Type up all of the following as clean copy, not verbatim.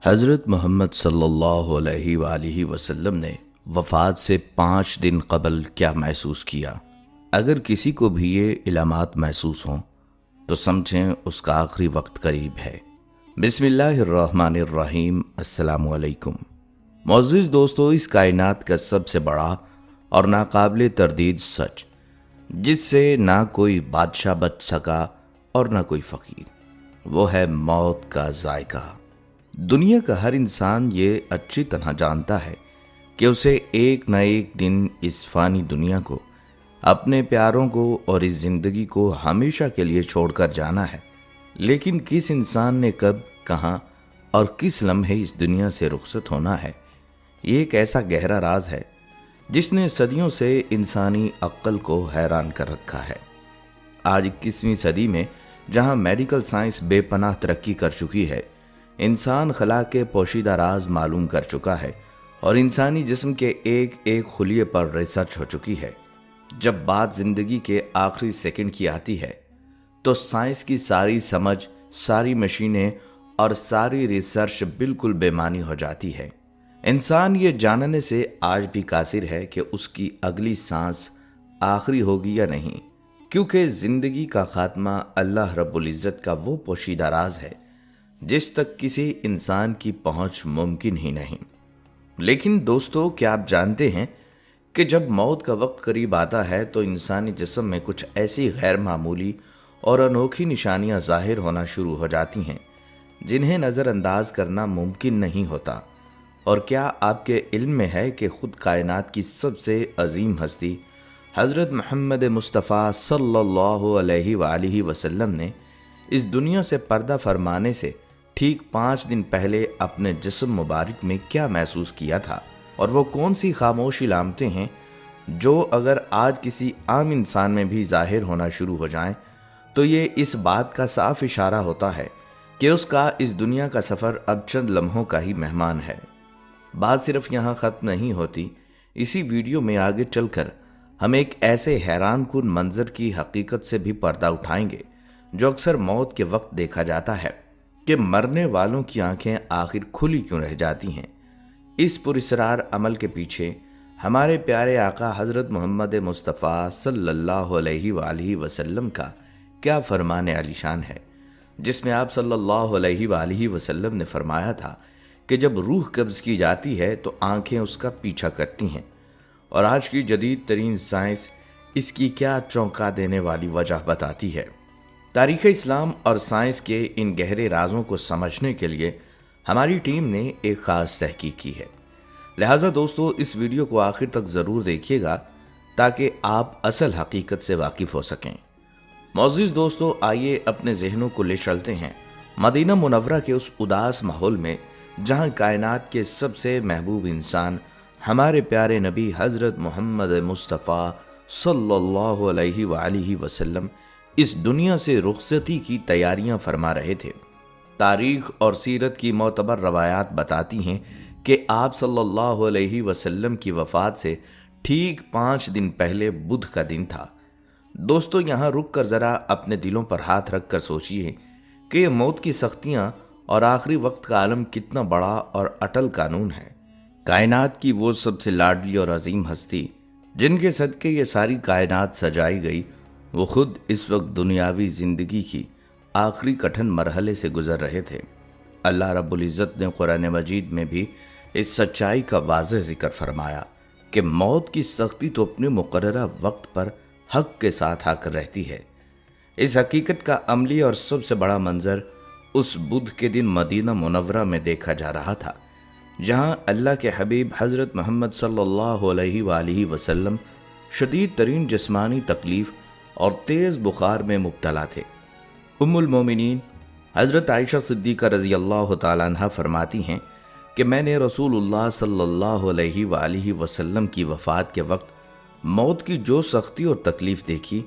حضرت محمد صلی اللہ علیہ وآلہ وسلم نے وفات سے 5 دن قبل کیا محسوس کیا؟ اگر کسی کو بھی یہ علامات محسوس ہوں تو سمجھیں اس کا آخری وقت قریب ہے۔ بسم اللہ الرحمن الرحیم۔ السلام علیکم معزز دوستو، اس کائنات کا سب سے بڑا اور ناقابل تردید سچ، جس سے نہ کوئی بادشاہ بچ سکا اور نہ کوئی فقیر، وہ ہے موت کا ذائقہ۔ دنیا کا ہر انسان یہ اچھی طرح جانتا ہے کہ اسے ایک نہ ایک دن اس فانی دنیا کو، اپنے پیاروں کو اور اس زندگی کو ہمیشہ کے لیے چھوڑ کر جانا ہے، لیکن کس انسان نے کب، کہاں اور کس لمحے اس دنیا سے رخصت ہونا ہے، یہ ایک ایسا گہرا راز ہے جس نے صدیوں سے انسانی عقل کو حیران کر رکھا ہے۔ آج 21ویں صدی میں جہاں میڈیکل سائنس بے پناہ ترقی کر چکی ہے، انسان خلا کے پوشیدہ راز معلوم کر چکا ہے اور انسانی جسم کے ایک ایک خلیے پر ریسرچ ہو چکی ہے، جب بات زندگی کے آخری سیکنڈ کی آتی ہے تو سائنس کی ساری سمجھ، ساری مشینیں اور ساری ریسرچ بالکل بے معنی ہو جاتی ہے۔ انسان یہ جاننے سے آج بھی قاصر ہے کہ اس کی اگلی سانس آخری ہوگی یا نہیں، کیونکہ زندگی کا خاتمہ اللہ رب العزت کا وہ پوشیدہ راز ہے جس تک کسی انسان کی پہنچ ممکن ہی نہیں۔ لیکن دوستو، کیا آپ جانتے ہیں کہ جب موت کا وقت قریب آتا ہے تو انسانی جسم میں کچھ ایسی غیر معمولی اور انوکھی نشانیاں ظاہر ہونا شروع ہو جاتی ہیں جنہیں نظر انداز کرنا ممکن نہیں ہوتا؟ اور کیا آپ کے علم میں ہے کہ خود کائنات کی سب سے عظیم ہستی حضرت محمد مصطفیٰ صلی اللہ علیہ وآلہ وسلم نے اس دنیا سے پردہ فرمانے سے ٹھیک 5 دن پہلے اپنے جسم مبارک میں کیا محسوس کیا تھا، اور وہ کون سی خاموش علامتیں ہیں جو اگر آج کسی عام انسان میں بھی ظاہر ہونا شروع ہو جائیں تو یہ اس بات کا صاف اشارہ ہوتا ہے کہ اس کا اس دنیا کا سفر اب چند لمحوں کا ہی مہمان ہے۔ بات صرف یہاں ختم نہیں ہوتی، اسی ویڈیو میں آگے چل کر ہم ایک ایسے حیران کن منظر کی حقیقت سے بھی پردہ اٹھائیں گے جو اکثر موت کے وقت دیکھا جاتا ہے کہ مرنے والوں کی آنکھیں آخر کھلی کیوں رہ جاتی ہیں۔ اس پراسرار عمل کے پیچھے ہمارے پیارے آقا حضرت محمد مصطفیٰ صلی اللہ علیہ وآلہ وسلم کا کیا فرمان عالی شان ہے، جس میں آپ صلی اللہ علیہ وآلہ وسلم نے فرمایا تھا کہ جب روح قبض کی جاتی ہے تو آنکھیں اس کا پیچھا کرتی ہیں، اور آج کی جدید ترین سائنس اس کی کیا چونکا دینے والی وجہ بتاتی ہے۔ تاریخ اسلام اور سائنس کے ان گہرے رازوں کو سمجھنے کے لیے ہماری ٹیم نے ایک خاص تحقیق کی ہے، لہٰذا دوستو اس ویڈیو کو آخر تک ضرور دیکھیے گا تاکہ آپ اصل حقیقت سے واقف ہو سکیں۔ معزز دوستو، آئیے اپنے ذہنوں کو لے چلتے ہیں مدینہ منورہ کے اس اداس ماحول میں جہاں کائنات کے سب سے محبوب انسان ہمارے پیارے نبی حضرت محمد مصطفیٰ صلی اللہ علیہ وآلہ وسلم اس دنیا سے رخصتی کی تیاریاں فرما رہے تھے۔ تاریخ اور سیرت کی معتبر روایات بتاتی ہیں کہ آپ صلی اللہ علیہ وسلم کی وفات سے ٹھیک 5 دن پہلے بدھ کا دن تھا۔ دوستو، یہاں رک کر ذرا اپنے دلوں پر ہاتھ رکھ کر سوچیے کہ یہ موت کی سختیاں اور آخری وقت کا عالم کتنا بڑا اور اٹل قانون ہے۔ کائنات کی وہ سب سے لاڈلی اور عظیم ہستی جن کے صدقے یہ ساری کائنات سجائی گئی، وہ خود اس وقت دنیاوی زندگی کی آخری کٹھن مرحلے سے گزر رہے تھے۔ اللہ رب العزت نے قرآن مجید میں بھی اس سچائی کا واضح ذکر فرمایا کہ موت کی سختی تو اپنے مقررہ وقت پر حق کے ساتھ آ کر رہتی ہے۔ اس حقیقت کا عملی اور سب سے بڑا منظر اس بدھ کے دن مدینہ منورہ میں دیکھا جا رہا تھا، جہاں اللہ کے حبیب حضرت محمد صلی اللہ علیہ وآلہ وسلم شدید ترین جسمانی تکلیف اور تیز بخار میں مبتلا تھے۔ ام المومنین حضرت عائشہ صدیقہ رضی اللہ تعالیٰ عنہ فرماتی ہیں کہ میں نے رسول اللہ صلی اللہ علیہ وآلہ وسلم کی وفات کے وقت موت کی جو سختی اور تکلیف دیکھی،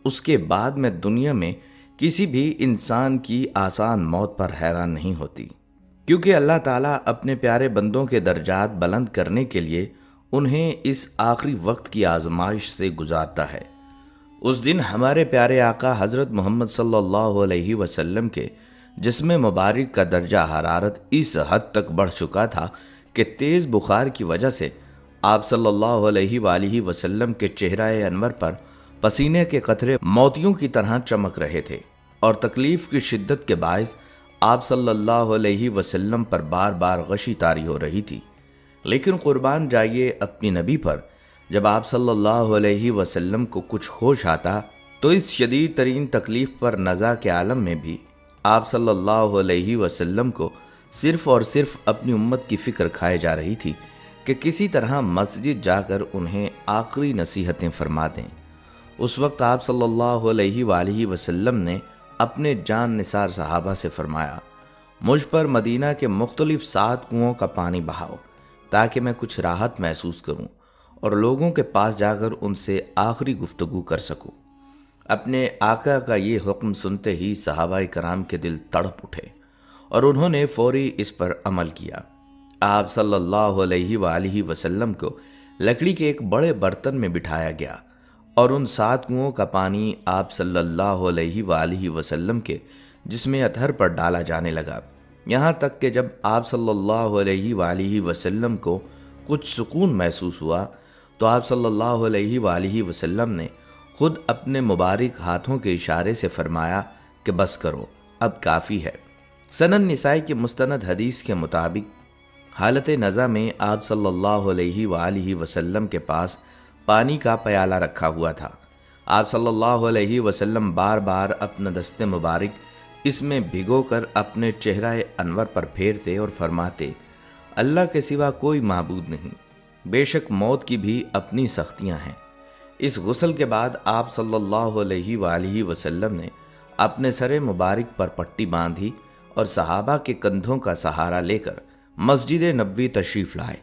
اس کے بعد میں دنیا میں کسی بھی انسان کی آسان موت پر حیران نہیں ہوتی، کیونکہ اللہ تعالیٰ اپنے پیارے بندوں کے درجات بلند کرنے کے لیے انہیں اس آخری وقت کی آزمائش سے گزارتا ہے۔ اس دن ہمارے پیارے آقا حضرت محمد صلی اللہ علیہ وسلم کے جسم مبارک کا درجہ حرارت اس حد تک بڑھ چکا تھا کہ تیز بخار کی وجہ سے آپ صلی اللہ علیہ وآلہ وسلم کے چہرہ انور پر پسینے کے قطرے موتیوں کی طرح چمک رہے تھے، اور تکلیف کی شدت کے باعث آپ صلی اللہ علیہ وسلم پر بار بار غشی طاری ہو رہی تھی۔ لیکن قربان جائیے اپنی نبی پر، جب آپ صلی اللہ علیہ وسلم کو کچھ ہوش آتا تو اس شدید ترین تکلیف پر نزا کے عالم میں بھی آپ صلی اللہ علیہ وسلم کو صرف اور صرف اپنی امت کی فکر کھائے جا رہی تھی کہ کسی طرح مسجد جا کر انہیں آخری نصیحتیں فرما دیں۔ اس وقت آپ صلی اللہ علیہ وآلہ وسلم نے اپنے جان نثار صحابہ سے فرمایا، مجھ پر مدینہ کے مختلف 7 کنوؤں کا پانی بہاؤ تاکہ میں کچھ راحت محسوس کروں اور لوگوں کے پاس جا کر ان سے آخری گفتگو کر سکوں۔ اپنے آقا کا یہ حکم سنتے ہی صحابہ کرام کے دل تڑپ اٹھے اور انہوں نے فوری اس پر عمل کیا۔ آپ صلی اللہ علیہ وآلہ وسلم کو لکڑی کے ایک بڑے برتن میں بٹھایا گیا اور ان 7 کنوؤں کا پانی آپ صلی اللہ علیہ وآلہ وسلم کے جسم اطہر پر ڈالا جانے لگا، یہاں تک کہ جب آپ صلی اللہ علیہ وآلہ وسلم کو کچھ سکون محسوس ہوا تو آپ صلی اللہ علیہ وآلہ وسلم نے خود اپنے مبارک ہاتھوں کے اشارے سے فرمایا کہ بس کرو، اب کافی ہے۔ سنن نسائی کی مستند حدیث کے مطابق حالت نزا میں آپ صلی اللہ علیہ وآلہ وسلم کے پاس پانی کا پیالہ رکھا ہوا تھا۔ آپ صلی اللہ علیہ وسلم بار بار اپنا دست مبارک اس میں بھگو کر اپنے چہرہ انور پر پھیرتے اور فرماتے، اللہ کے سوا کوئی معبود نہیں، بے شک موت کی بھی اپنی سختیاں ہیں۔ اس غسل کے بعد آپ صلی اللہ علیہ وآلہ وسلم نے اپنے سر مبارک پر پٹی باندھی اور صحابہ کے کندھوں کا سہارا لے کر مسجد نبوی تشریف لائے۔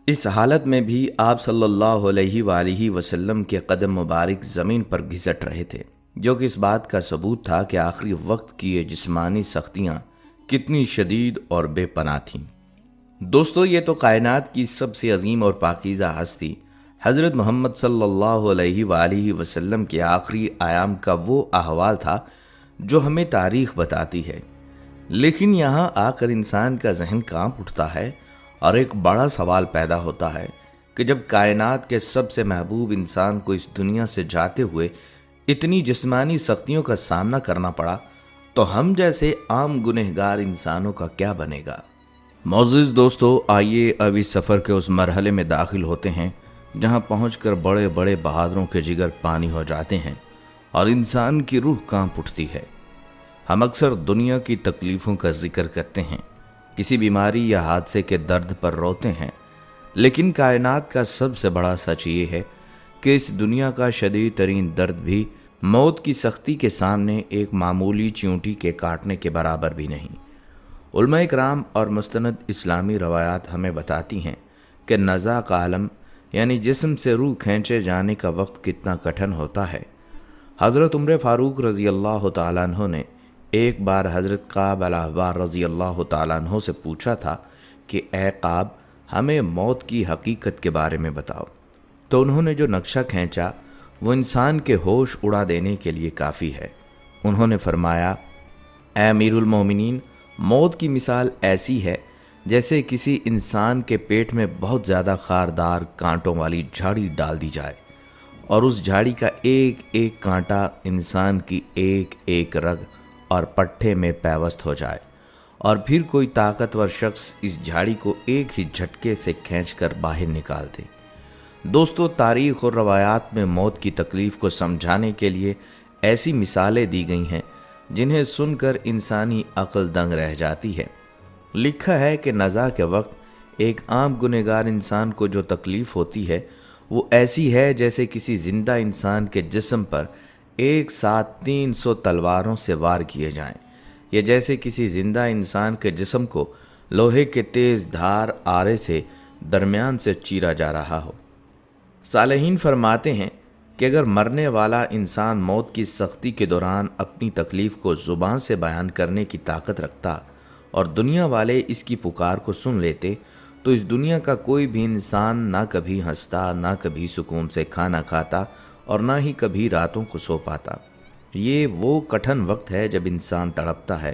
اس حالت میں بھی آپ صلی اللہ علیہ وآلہ وسلم کے قدم مبارک زمین پر گھسٹ رہے تھے، جو کہ اس بات کا ثبوت تھا کہ آخری وقت کی یہ جسمانی سختیاں کتنی شدید اور بے پناہ تھیں۔ دوستو، یہ تو کائنات کی سب سے عظیم اور پاکیزہ ہستی حضرت محمد صلی اللہ علیہ وآلہ وسلم کے آخری ایام کا وہ احوال تھا جو ہمیں تاریخ بتاتی ہے، لیکن یہاں آ کر انسان کا ذہن کانپ اٹھتا ہے اور ایک بڑا سوال پیدا ہوتا ہے کہ جب کائنات کے سب سے محبوب انسان کو اس دنیا سے جاتے ہوئے اتنی جسمانی سختیوں کا سامنا کرنا پڑا تو ہم جیسے عام گنہگار انسانوں کا کیا بنے گا؟ معزز دوستو، آئیے اب اس سفر کے اس مرحلے میں داخل ہوتے ہیں جہاں پہنچ کر بڑے بڑے بہادروں کے جگر پانی ہو جاتے ہیں اور انسان کی روح کانپ اٹھتی ہے۔ ہم اکثر دنیا کی تکلیفوں کا ذکر کرتے ہیں، کسی بیماری یا حادثے کے درد پر روتے ہیں، لیکن کائنات کا سب سے بڑا سچ یہ ہے کہ اس دنیا کا شدید ترین درد بھی موت کی سختی کے سامنے ایک معمولی چیونٹی کے کاٹنے کے برابر بھی نہیں۔ علماء کرام اور مستند اسلامی روایات ہمیں بتاتی ہیں کہ نزا کا عالم یعنی جسم سے روح کھینچے جانے کا وقت کتنا کٹھن ہوتا ہے۔ حضرت عمر فاروق رضی اللہ تعالیٰ عنہ نے ایک بار حضرت کعب الاحبار رضی اللہ تعالیٰ عنہ سے پوچھا تھا کہ اے کعب، ہمیں موت کی حقیقت کے بارے میں بتاؤ، تو انہوں نے جو نقشہ کھینچا وہ انسان کے ہوش اڑا دینے کے لیے کافی ہے۔ انہوں نے فرمایا، اے امیر المومنین، موت کی مثال ایسی ہے جیسے کسی انسان کے پیٹ میں بہت زیادہ خاردار کانٹوں والی جھاڑی ڈال دی جائے اور اس جھاڑی کا ایک ایک کانٹا انسان کی ایک ایک رگ اور پٹھے میں پیوست ہو جائے، اور پھر کوئی طاقتور شخص اس جھاڑی کو ایک ہی جھٹکے سے کھینچ کر باہر نکال دے۔ دوستو، تاریخ اور روایات میں موت کی تکلیف کو سمجھانے کے لیے ایسی مثالیں دی گئی ہیں جنہیں سن کر انسانی عقل دنگ رہ جاتی ہے۔ لکھا ہے کہ نزا کے وقت ایک عام گنہگار انسان کو جو تکلیف ہوتی ہے وہ ایسی ہے جیسے کسی زندہ انسان کے جسم پر ایک ساتھ 300 تلواروں سے وار کیے جائیں، یا جیسے کسی زندہ انسان کے جسم کو لوہے کے تیز دھار آرے سے درمیان سے چیرا جا رہا ہو۔ صالحین فرماتے ہیں کہ اگر مرنے والا انسان موت کی سختی کے دوران اپنی تکلیف کو زبان سے بیان کرنے کی طاقت رکھتا اور دنیا والے اس کی پکار کو سن لیتے تو اس دنیا کا کوئی بھی انسان نہ کبھی ہنستا، نہ کبھی سکون سے کھانا کھاتا اور نہ ہی کبھی راتوں کو سو پاتا۔ یہ وہ کٹھن وقت ہے جب انسان تڑپتا ہے،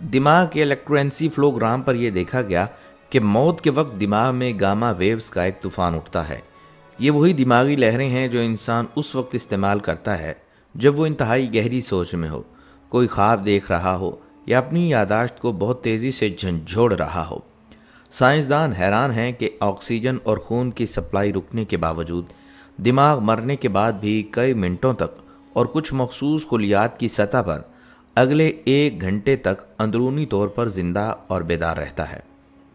دماغ کے الیکٹروانسیفلوگرام پر یہ دیکھا گیا کہ موت کے وقت دماغ میں گاما ویوز کا ایک طوفان اٹھتا ہے۔ یہ وہی دماغی لہریں ہیں جو انسان اس وقت استعمال کرتا ہے جب وہ انتہائی گہری سوچ میں ہو، کوئی خواب دیکھ رہا ہو یا اپنی یادداشت کو بہت تیزی سے جھنجھوڑ رہا ہو۔ سائنسدان حیران ہیں کہ آکسیجن اور خون کی سپلائی رکنے کے باوجود دماغ مرنے کے بعد بھی کئی منٹوں تک اور کچھ مخصوص خلیات کی سطح پر اگلے 1 گھنٹے تک اندرونی طور پر زندہ اور بیدار رہتا ہے۔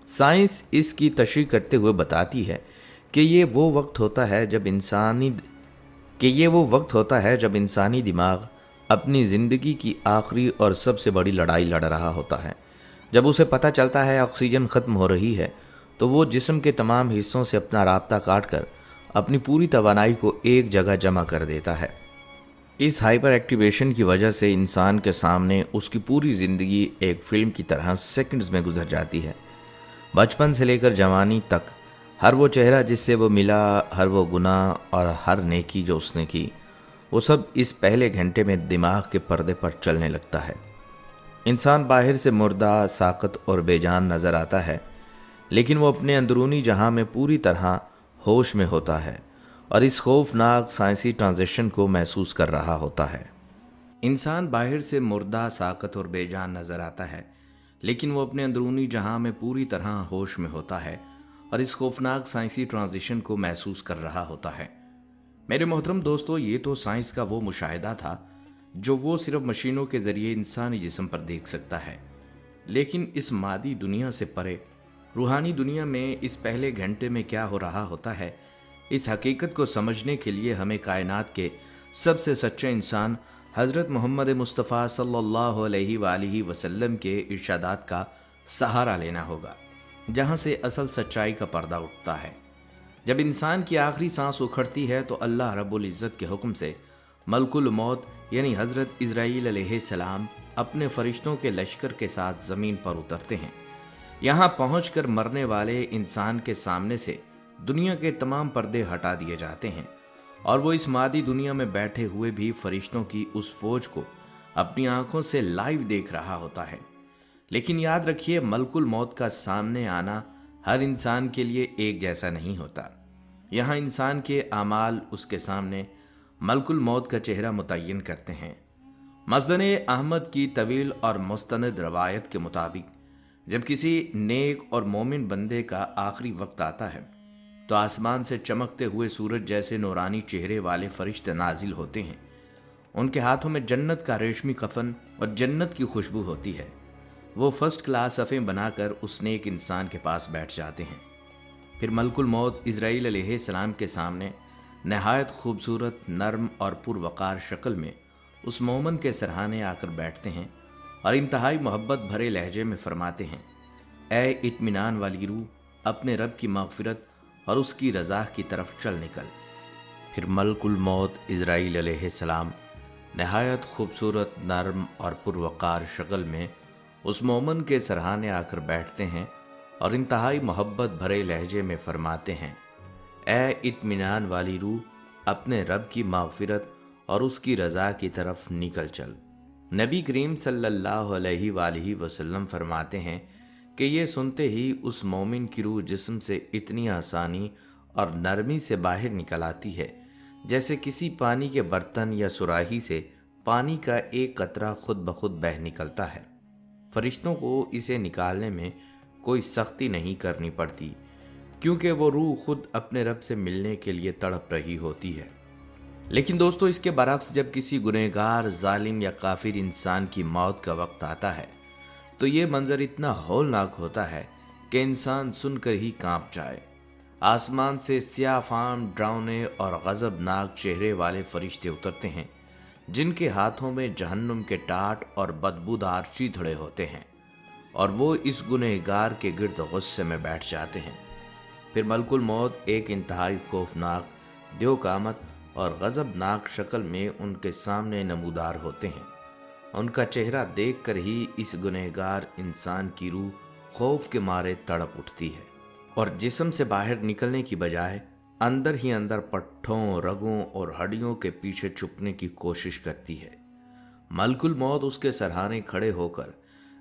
سائنس اس کی تشریح کرتے ہوئے بتاتی ہے کہ یہ وہ وقت ہوتا ہے جب انسانی دماغ اپنی زندگی کی آخری اور سب سے بڑی لڑائی لڑ رہا ہوتا ہے۔ جب اسے پتہ چلتا ہے آکسیجن ختم ہو رہی ہے تو وہ جسم کے تمام حصوں سے اپنا رابطہ کاٹ کر اپنی پوری توانائی کو ایک جگہ جمع کر دیتا ہے۔ اس ہائپر ایکٹیویشن کی وجہ سے انسان کے سامنے اس کی پوری زندگی ایک فلم کی طرح سیکنڈز میں گزر جاتی ہے۔ بچپن سے لے کر جوانی تک ہر وہ چہرہ جس سے وہ ملا، ہر وہ گناہ اور ہر نیکی جو اس نے کی، وہ سب اس پہلے گھنٹے میں دماغ کے پردے پر چلنے لگتا ہے۔ انسان باہر سے مردہ، ساقط اور بے جان نظر آتا ہے، لیکن وہ اپنے اندرونی جہاں میں پوری طرح ہوش میں ہوتا ہے اور اس خوفناک سائنسی ٹرانزیشن کو محسوس کر رہا ہوتا ہے۔ انسان باہر سے مردہ، ساقط اور بے جان نظر آتا ہے، لیکن وہ اپنے اندرونی جہاں میں پوری طرح ہوش میں ہوتا ہے اور اس خوفناک سائنسی ٹرانزیشن کو محسوس کر رہا ہوتا ہے۔ میرے محترم دوستو، یہ تو سائنس کا وہ مشاہدہ تھا جو وہ صرف مشینوں کے ذریعے انسانی جسم پر دیکھ سکتا ہے، لیکن اس مادی دنیا سے پرے روحانی دنیا میں اس پہلے گھنٹے میں کیا ہو رہا ہوتا ہے، اس حقیقت کو سمجھنے کے لیے ہمیں کائنات کے سب سے سچے انسان حضرت محمد مصطفیٰ صلی اللہ علیہ وآلہ وسلم کے ارشادات کا سہارا لینا ہوگا، جہاں سے اصل سچائی کا پردہ اٹھتا ہے۔ جب انسان کی آخری سانس اکھڑتی ہے تو اللہ رب العزت کے حکم سے ملک الموت یعنی حضرت اسرائیل علیہ السلام اپنے فرشتوں کے لشکر کے ساتھ زمین پر اترتے ہیں۔ یہاں پہنچ کر مرنے والے انسان کے سامنے سے دنیا کے تمام پردے ہٹا دیے جاتے ہیں اور وہ اس مادی دنیا میں بیٹھے ہوئے بھی فرشتوں کی اس فوج کو اپنی آنکھوں سے لائیو دیکھ رہا ہوتا ہے۔ لیکن یاد رکھیے، ملک الموت کا سامنے آنا ہر انسان کے لیے ایک جیسا نہیں ہوتا۔ یہاں انسان کے اعمال اس کے سامنے ملک الموت کا چہرہ متعین کرتے ہیں۔ مسند احمد کی طویل اور مستند روایت کے مطابق جب کسی نیک اور مومن بندے کا آخری وقت آتا ہے تو آسمان سے چمکتے ہوئے سورج جیسے نورانی چہرے والے فرشتے نازل ہوتے ہیں۔ ان کے ہاتھوں میں جنت کا ریشمی کفن اور جنت کی خوشبو ہوتی ہے۔ وہ فرسٹ کلاس صفیں بنا کر اس نیک انسان کے پاس بیٹھ جاتے ہیں۔ پھر ملک الموت اسرائیل علیہ السلام کے سامنے نہایت خوبصورت، نرم اور پروقار شکل میں اس مومن کے سرہانے آ کر بیٹھتے ہیں اور انتہائی محبت بھرے لہجے میں فرماتے ہیں، اے اطمینان والی روح، اپنے رب کی مغفرت اور اس کی رضا کی طرف چل نکل۔ پھر ملک الموت اسرائیل علیہ السلام نہایت خوبصورت، نرم اور پروقار شکل میں اس مومن کے سرہانے آ کر بیٹھتے ہیں اور انتہائی محبت بھرے لہجے میں فرماتے ہیں، اے اطمینان والی روح، اپنے رب کی مغفرت اور اس کی رضا کی طرف نکل چل۔ نبی کریم صلی اللہ علیہ وآلہ وسلم فرماتے ہیں کہ یہ سنتے ہی اس مومن کی روح جسم سے اتنی آسانی اور نرمی سے باہر نکل آتی ہے جیسے کسی پانی کے برتن یا سراہی سے پانی کا ایک قطرہ خود بخود بہہ نکلتا ہے۔ فرشتوں کو اسے نکالنے میں کوئی سختی نہیں کرنی پڑتی، کیونکہ وہ روح خود اپنے رب سے ملنے کے لیے تڑپ رہی ہوتی ہے۔ لیکن دوستو، اس کے برعکس جب کسی گنہگار، ظالم یا کافر انسان کی موت کا وقت آتا ہے تو یہ منظر اتنا ہولناک ہوتا ہے کہ انسان سن کر ہی کانپ جائے۔ آسمان سے سیاہ فام، ڈراؤنے اور غضبناک چہرے والے فرشتے اترتے ہیں، جن کے ہاتھوں میں جہنم کے ٹاٹ اور بدبودار چیتھڑے ہوتے ہیں، اور وہ اس گنہگار کے گرد غصے میں بیٹھ جاتے ہیں۔ پھر ملک الموت ایک انتہائی خوفناک، دیو قامت اور غضبناک شکل میں ان کے سامنے نمودار ہوتے ہیں۔ ان کا چہرہ دیکھ کر ہی اس گنہگار انسان کی روح خوف کے مارے تڑپ اٹھتی ہے اور جسم سے باہر نکلنے کی بجائے اندر ہی اندر پٹھوں، رگوں اور ہڈیوں کے پیچھے چھپنے کی کوشش کرتی ہے۔ ملک الموت اس کے سرہانے کھڑے ہو کر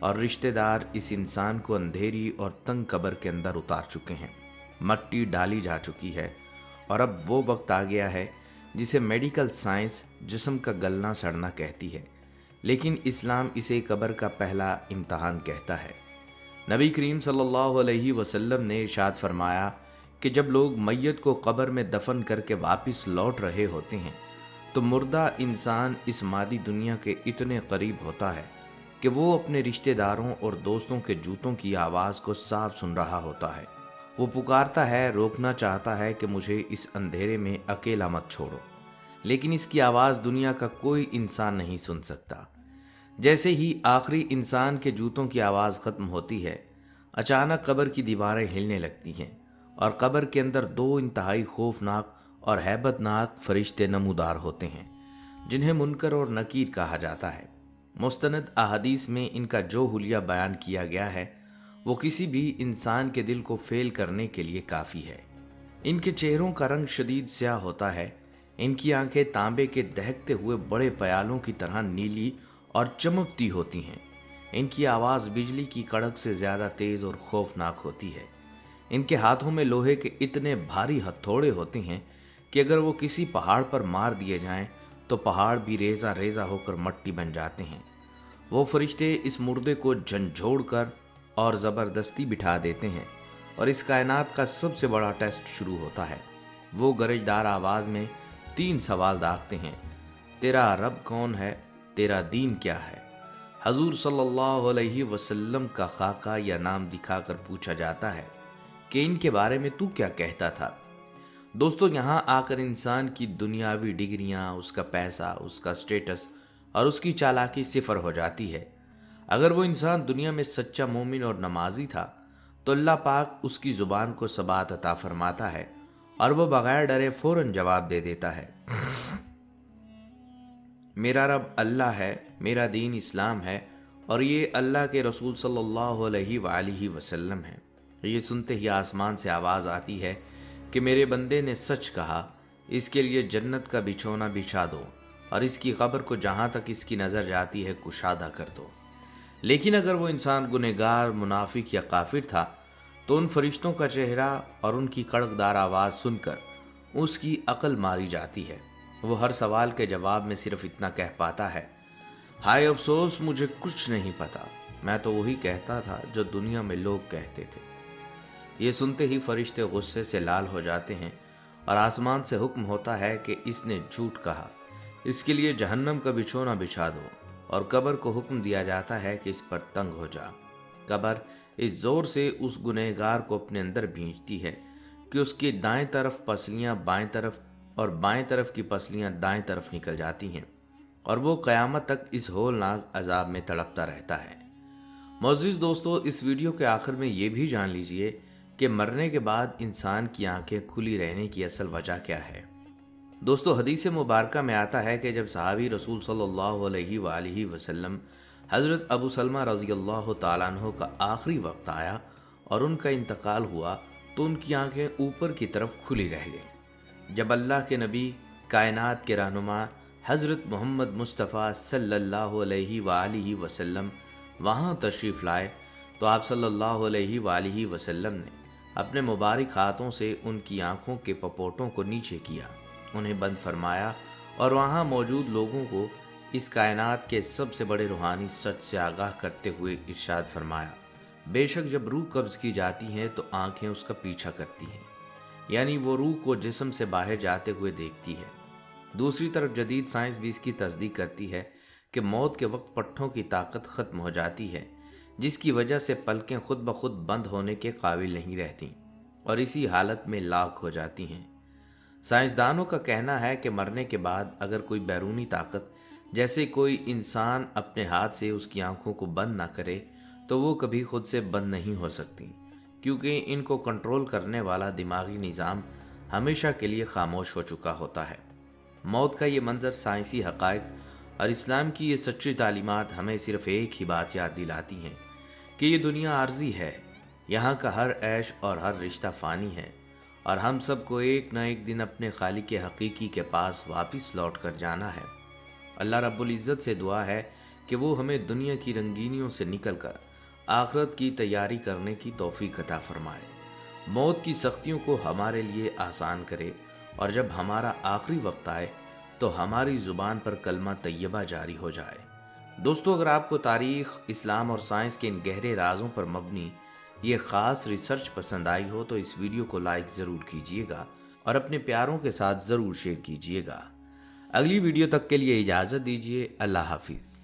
اور رشتہ دار اس انسان کو اندھیری اور تنگ قبر کے اندر اتار چکے ہیں، مٹی ڈالی جا چکی ہے، اور اب وہ وقت آ گیا ہے جسے میڈیکل سائنس جسم کا گلنا سڑنا کہتی ہے، لیکن اسلام اسے قبر کا پہلا امتحان کہتا ہے۔ نبی کریم صلی اللہ علیہ وسلم نے ارشاد فرمایا کہ جب لوگ میت کو قبر میں دفن کر کے واپس لوٹ رہے ہوتے ہیں تو مردہ انسان اس مادی دنیا کے اتنے قریب ہوتا ہے کہ وہ اپنے رشتہ داروں اور دوستوں کے جوتوں کی آواز کو صاف سن رہا ہوتا ہے۔ وہ پکارتا ہے، روکنا چاہتا ہے کہ مجھے اس اندھیرے میں اکیلا مت چھوڑو، لیکن اس کی آواز دنیا کا کوئی انسان نہیں سن سکتا۔ جیسے ہی آخری انسان کے جوتوں کی آواز ختم ہوتی ہے، اچانک قبر کی دیواریں ہلنے لگتی ہیں اور قبر کے اندر دو انتہائی خوفناک اور ہیبت ناک فرشتے نمودار ہوتے ہیں، جنہیں منکر اور نکیر کہا جاتا ہے۔ مستند احادیث میں ان کا جو حلیہ بیان کیا گیا ہے وہ کسی بھی انسان کے دل کو فیل کرنے کے لیے کافی ہے۔ ان کے چہروں کا رنگ شدید سیاہ ہوتا ہے، ان کی آنکھیں تانبے کے دہکتے ہوئے بڑے پیالوں کی طرح نیلی اور چمکتی ہوتی ہیں، ان کی آواز بجلی کی کڑک سے زیادہ تیز اور خوفناک ہوتی ہے۔ ان کے ہاتھوں میں لوہے کے اتنے بھاری ہتھوڑے ہوتے ہیں کہ اگر وہ کسی پہاڑ پر مار دیے جائیں تو پہاڑ بھی ریزہ ریزہ ہو کر مٹی بن جاتے ہیں۔ وہ فرشتے اس مردے کو جھنجھوڑ کر اور زبردستی بٹھا دیتے ہیں اور اس کائنات کا سب سے بڑا ٹیسٹ شروع ہوتا ہے۔ وہ گرجدار آواز میں 3 سوال داغتے ہیں: تیرا رب کون ہے؟ تیرا دین کیا ہے؟ حضور صلی اللہ علیہ وسلم کا خاکہ یا نام دکھا کر پوچھا جاتا ہے کہ ان کے بارے میں تو کیا کہتا تھا؟ دوستو، یہاں آ کر انسان کی دنیاوی ڈگریاں، اس کا پیسہ، اس کا سٹیٹس اور اس کی چالاکی صفر ہو جاتی ہے۔ اگر وہ انسان دنیا میں سچا مومن اور نمازی تھا تو اللہ پاک اس کی زبان کو ثبات عطا فرماتا ہے اور وہ بغیر ڈرے فوراً جواب دے دیتا ہے، میرا رب اللہ ہے، میرا دین اسلام ہے اور یہ اللہ کے رسول صلی اللہ علیہ وآلہ وسلم ہے۔ یہ سنتے ہی آسمان سے آواز آتی ہے کہ میرے بندے نے سچ کہا، اس کے لیے جنت کا بچھونا بچھا دو اور اس کی قبر کو جہاں تک اس کی نظر جاتی ہے کشادہ کر دو۔ لیکن اگر وہ انسان گنہگار، منافق یا کافر تھا تو ان فرشتوں کا چہرہ اور ان کی کڑکدار آواز سن کر اس کی عقل ماری جاتی ہے۔ وہ ہر سوال کے جواب میں صرف اتنا کہہ پاتا ہے، ہائے افسوس، مجھے کچھ نہیں پتا، میں تو وہی کہتا تھا جو دنیا میں لوگ کہتے تھے۔ یہ سنتے ہی فرشتے غصے سے لال ہو جاتے ہیں اور آسمان سے حکم ہوتا ہے کہ اس نے جھوٹ کہا، اس کے لیے جہنم کا بچھونا بچھا دو، اور قبر کو حکم دیا جاتا ہے کہ اس پر تنگ ہو جا۔ قبر اس زور سے اس گنہگار کو اپنے اندر بھینچتی ہے کہ اس کی دائیں طرف پسلیاں بائیں طرف اور بائیں طرف کی پسلیاں دائیں طرف نکل جاتی ہیں اور وہ قیامت تک اس ہولناک عذاب میں تڑپتا رہتا ہے۔ معزز دوستو، اس ویڈیو کے آخر میں یہ بھی جان لیجئے کہ مرنے کے بعد انسان کی آنکھیں کھلی رہنے کی اصل وجہ کیا ہے۔ دوستو، حدیث مبارکہ میں آتا ہے کہ جب صحابی رسول صلی اللہ علیہ وآلہ وسلم حضرت ابو سلمہ رضی اللہ تعالیٰ عنہ کا آخری وقت آیا اور ان کا انتقال ہوا تو ان کی آنکھیں اوپر کی طرف کھلی رہ گئیں۔ جب اللہ کے نبی، کائنات کے رہنما حضرت محمد مصطفیٰ صلی اللہ علیہ وآلہ وسلم وہاں تشریف لائے تو آپ صلی اللہ علیہ وآلہ وسلم نے اپنے مبارک ہاتھوں سے ان کی آنکھوں کے پپوٹوں کو نیچے کیا، انہیں بند فرمایا اور وہاں موجود لوگوں کو اس کائنات کے سب سے بڑے روحانی سچ سے آگاہ کرتے ہوئے ارشاد فرمایا، بے شک جب روح قبض کی جاتی ہیں تو آنکھیں اس کا پیچھا کرتی ہیں، یعنی وہ روح کو جسم سے باہر جاتے ہوئے دیکھتی ہے۔ دوسری طرف جدید سائنس بھی اس کی تصدیق کرتی ہے کہ موت کے وقت پٹھوں کی طاقت ختم ہو جاتی ہے، جس کی وجہ سے پلکیں خود بخود بند ہونے کے قابل نہیں رہتی اور اسی حالت میں لاک ہو جاتی ہیں۔ سائنسدانوں کا کہنا ہے کہ مرنے کے بعد اگر کوئی بیرونی طاقت جیسے کوئی انسان اپنے ہاتھ سے اس کی آنکھوں کو بند نہ کرے تو وہ کبھی خود سے بند نہیں ہو سکتی، کیونکہ ان کو کنٹرول کرنے والا دماغی نظام ہمیشہ کے لیے خاموش ہو چکا ہوتا ہے۔ موت کا یہ منظر سائنسی حقائق اور اسلام کی یہ سچی تعلیمات ہمیں صرف ایک ہی بات یاد دلاتی ہیں کہ یہ دنیا عارضی ہے، یہاں کا ہر عیش اور ہر رشتہ فانی ہے اور ہم سب کو ایک نہ ایک دن اپنے خالق حقیقی کے پاس واپس لوٹ کر جانا ہے۔ اللہ رب العزت سے دعا ہے کہ وہ ہمیں دنیا کی رنگینیوں سے نکل کر آخرت کی تیاری کرنے کی توفیق عطا فرمائے، موت کی سختیوں کو ہمارے لیے آسان کرے، اور جب ہمارا آخری وقت آئے تو ہماری زبان پر کلمہ طیبہ جاری ہو جائے۔ دوستو، اگر آپ کو تاریخ، اسلام اور سائنس کے ان گہرے رازوں پر مبنی یہ خاص ریسرچ پسند آئی ہو تو اس ویڈیو کو لائک ضرور کیجئے گا اور اپنے پیاروں کے ساتھ ضرور شیئر کیجئے گا۔ اگلی ویڈیو تک کے لیے اجازت دیجیے۔ اللہ حافظ۔